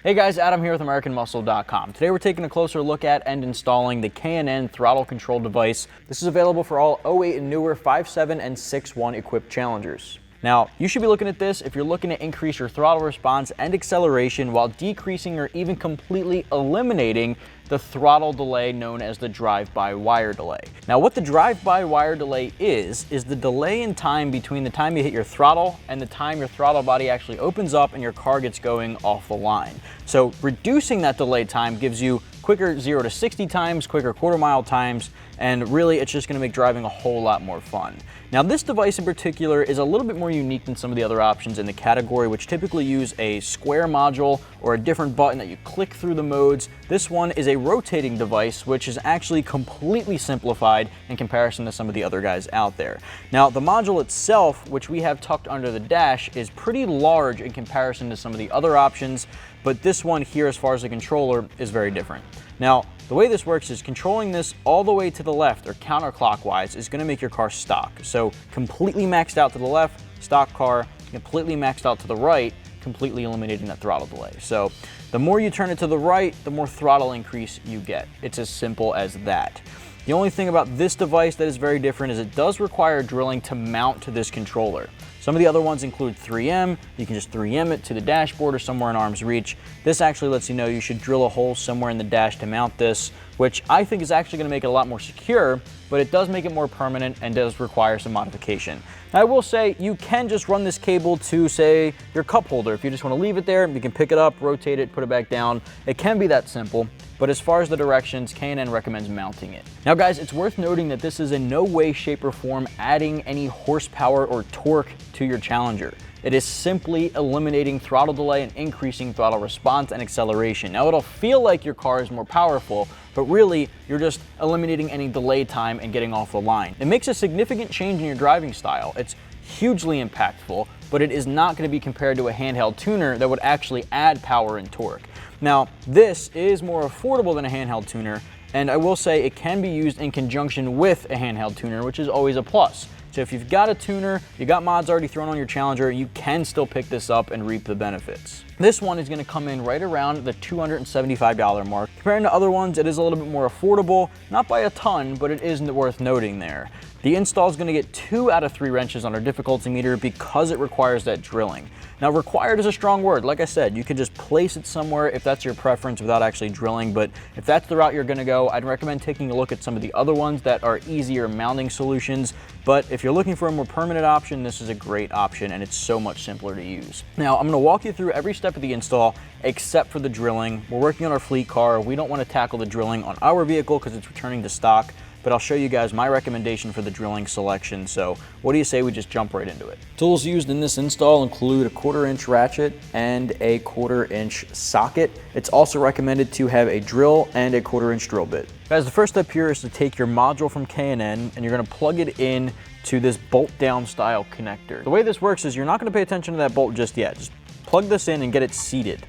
Hey guys, Adam here with AmericanMuscle.com. Today we're taking a closer look at and installing the K&N Throttle Control device. This is available for all 08 and newer 5.7 and 6.1 equipped challengers. Now, you should be looking at this if you're looking to increase your throttle response and acceleration while decreasing or even completely eliminating the throttle delay known as the drive-by-wire delay. Now, what the drive-by-wire delay is the delay in time between the time you hit your throttle and the time your throttle body actually opens up and your car gets going off the line. So reducing that delay time gives you quicker 0 to 60 times, quicker quarter-mile times, and really it's just going to make driving a whole lot more fun. Now, this device in particular is a little bit more unique than some of the other options in the category, which typically use a square module or a different button that you click through the modes. This one is a rotating device, which is actually completely simplified in comparison to some of the other guys out there. Now, the module itself, which we have tucked under the dash, is pretty large in comparison to some of the other options, but this one here, as far as the controller, is very different. Now, the way this works is controlling this all the way to the left or counterclockwise is going to make your car stock. So completely maxed out to the left, stock car, completely maxed out to the right, completely eliminating that throttle delay. So the more you turn it to the right, the more throttle increase you get. It's as simple as that. The only thing about this device that is very different is it does require drilling to mount to this controller. Some of the other ones include 3M. You can just 3M it to the dashboard or somewhere in arm's reach. This actually lets you know you should drill a hole somewhere in the dash to mount this, which I think is actually going to make it a lot more secure, but it does make it more permanent and does require some modification. Now, I will say you can just run this cable to, say, your cup holder. If you just want to leave it there, you can pick it up, rotate it, put it back down. It can be that simple. But as far as the directions, K&N recommends mounting it. Now guys, it's worth noting that this is in no way, shape, or form adding any horsepower or torque to your Challenger. It is simply eliminating throttle delay and increasing throttle response and acceleration. Now, it'll feel like your car is more powerful, but really, you're just eliminating any delay time and getting off the line. It makes a significant change in your driving style. It's hugely impactful, but it is not going to be compared to a handheld tuner that would actually add power and torque. Now, this is more affordable than a handheld tuner, and I will say it can be used in conjunction with a handheld tuner, which is always a plus. So if you've got a tuner, you got mods already thrown on your Challenger, you can still pick this up and reap the benefits. This one is going to come in right around the $275 mark. Compared to other ones, it is a little bit more affordable, not by a ton, but it is worth noting there. The install is going to get 2 out of 3 wrenches on our difficulty meter because it requires that drilling. Now, required is a strong word. Like I said, you could just place it somewhere if that's your preference without actually drilling, but if that's the route you're going to go, I'd recommend taking a look at some of the other ones that are easier mounting solutions. But if you're looking for a more permanent option, this is a great option and it's so much simpler to use. Now, I'm going to walk you through every step of the install except for the drilling. We're working on our fleet car. We don't want to tackle the drilling on our vehicle because it's returning to stock, but I'll show you guys my recommendation for the drilling selection. So what do you say we just jump right into it? Tools used in this install include a 1/4-inch ratchet and a 1/4-inch socket. It's also recommended to have a drill and a 1/4-inch drill bit. Guys, the first step here is to take your module from K&N and you're going to plug it in to this bolt down style connector. The way this works is you're not going to pay attention to that bolt just yet. Just plug this in and get it seated.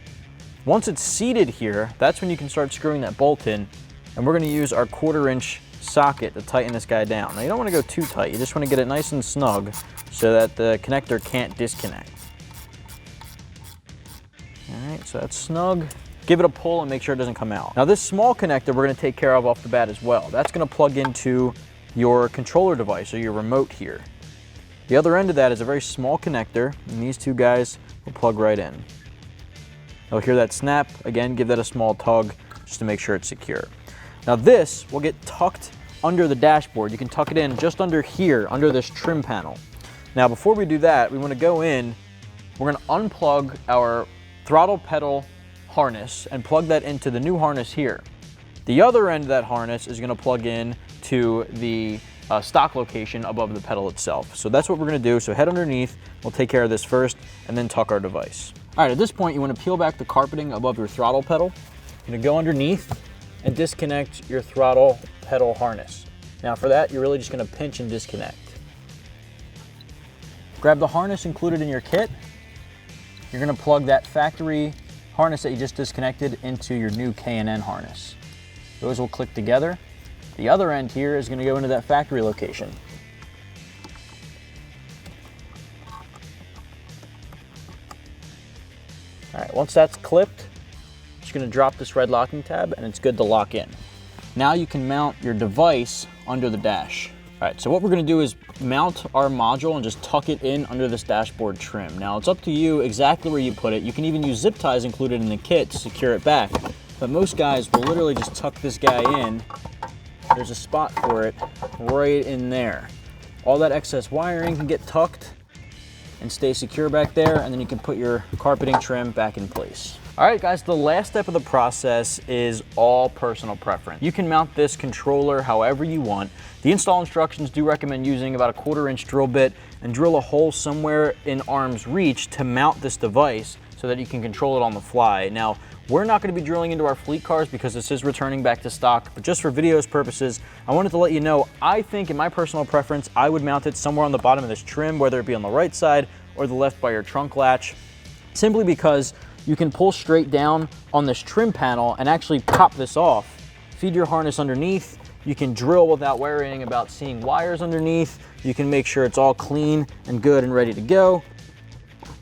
Once it's seated here, that's when you can start screwing that bolt in, and we're going to use our 1/4-inch socket to tighten this guy down. Now, you don't want to go too tight. You just want to get it nice and snug so that the connector can't disconnect. All right, so that's snug. Give it a pull and make sure it doesn't come out. Now, this small connector we're going to take care of off the bat as well. That's going to plug into your controller device or your remote here. The other end of that is a very small connector, and these two guys will plug right in. You'll hear that snap. Again, give that a small tug just to make sure it's secure. Now, this will get tucked under the dashboard. You can tuck it in just under here, under this trim panel. Now, before we do that, we want to go in, we're going to unplug our throttle pedal harness and plug that into the new harness here. The other end of that harness is going to plug in to the stock location above the pedal itself. So that's what we're going to do. So head underneath, we'll take care of this first, and then tuck our device. All right, at this point, you want to peel back the carpeting above your throttle pedal. You're going to go underneath and disconnect your throttle pedal harness. Now for that, you're really just going to pinch and disconnect. Grab the harness included in your kit. You're going to plug that factory harness that you just disconnected into your new K&N harness. Those will click together. The other end here is going to go into that factory location. All right, once that's clipped, gonna drop this red locking tab and it's good to lock in. Now you can mount your device under the dash. All right, so what we're gonna do is mount our module and just tuck it in under this dashboard trim. Now it's up to you exactly where you put it. You can even use zip ties included in the kit to secure it back. But most guys will literally just tuck this guy in. There's a spot for it right in there. All that excess wiring can get tucked and stay secure back there, and then you can put your carpeting trim back in place. All right, guys, the last step of the process is all personal preference. You can mount this controller however you want. The install instructions do recommend using about a 1/4 inch drill bit and drill a hole somewhere in arm's reach to mount this device so that you can control it on the fly. Now, we're not going to be drilling into our fleet cars because this is returning back to stock, but just for videos purposes, I wanted to let you know, I think in my personal preference, I would mount it somewhere on the bottom of this trim, whether it be on the right side or the left by your trunk latch, simply because you can pull straight down on this trim panel and actually pop this off. Feed your harness underneath. You can drill without worrying about seeing wires underneath. You can make sure it's all clean and good and ready to go.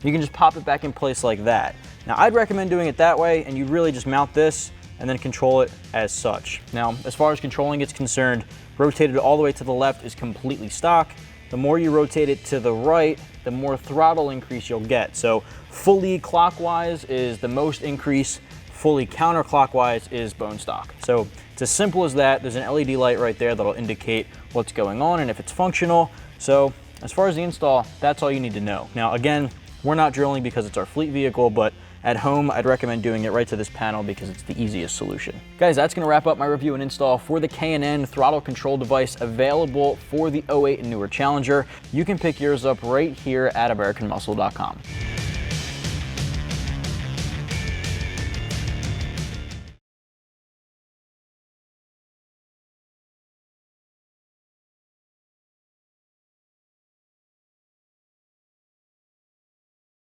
You can just pop it back in place like that. Now, I'd recommend doing it that way, and you really just mount this and then control it as such. Now, as far as controlling it's concerned, rotated all the way to the left is completely stock. The more you rotate it to the right, the more throttle increase you'll get. So fully clockwise is the most increase, fully counterclockwise is bone stock. So it's as simple as that. There's an LED light right there that'll indicate what's going on and if it's functional. So as far as the install, that's all you need to know. Now, again, we're not drilling because it's our fleet vehicle, but at home, I'd recommend doing it right to this panel because it's the easiest solution. Guys, that's gonna wrap up my review and install for the K&N Throttle Control device available for the 08 and newer Challenger. You can pick yours up right here at AmericanMuscle.com.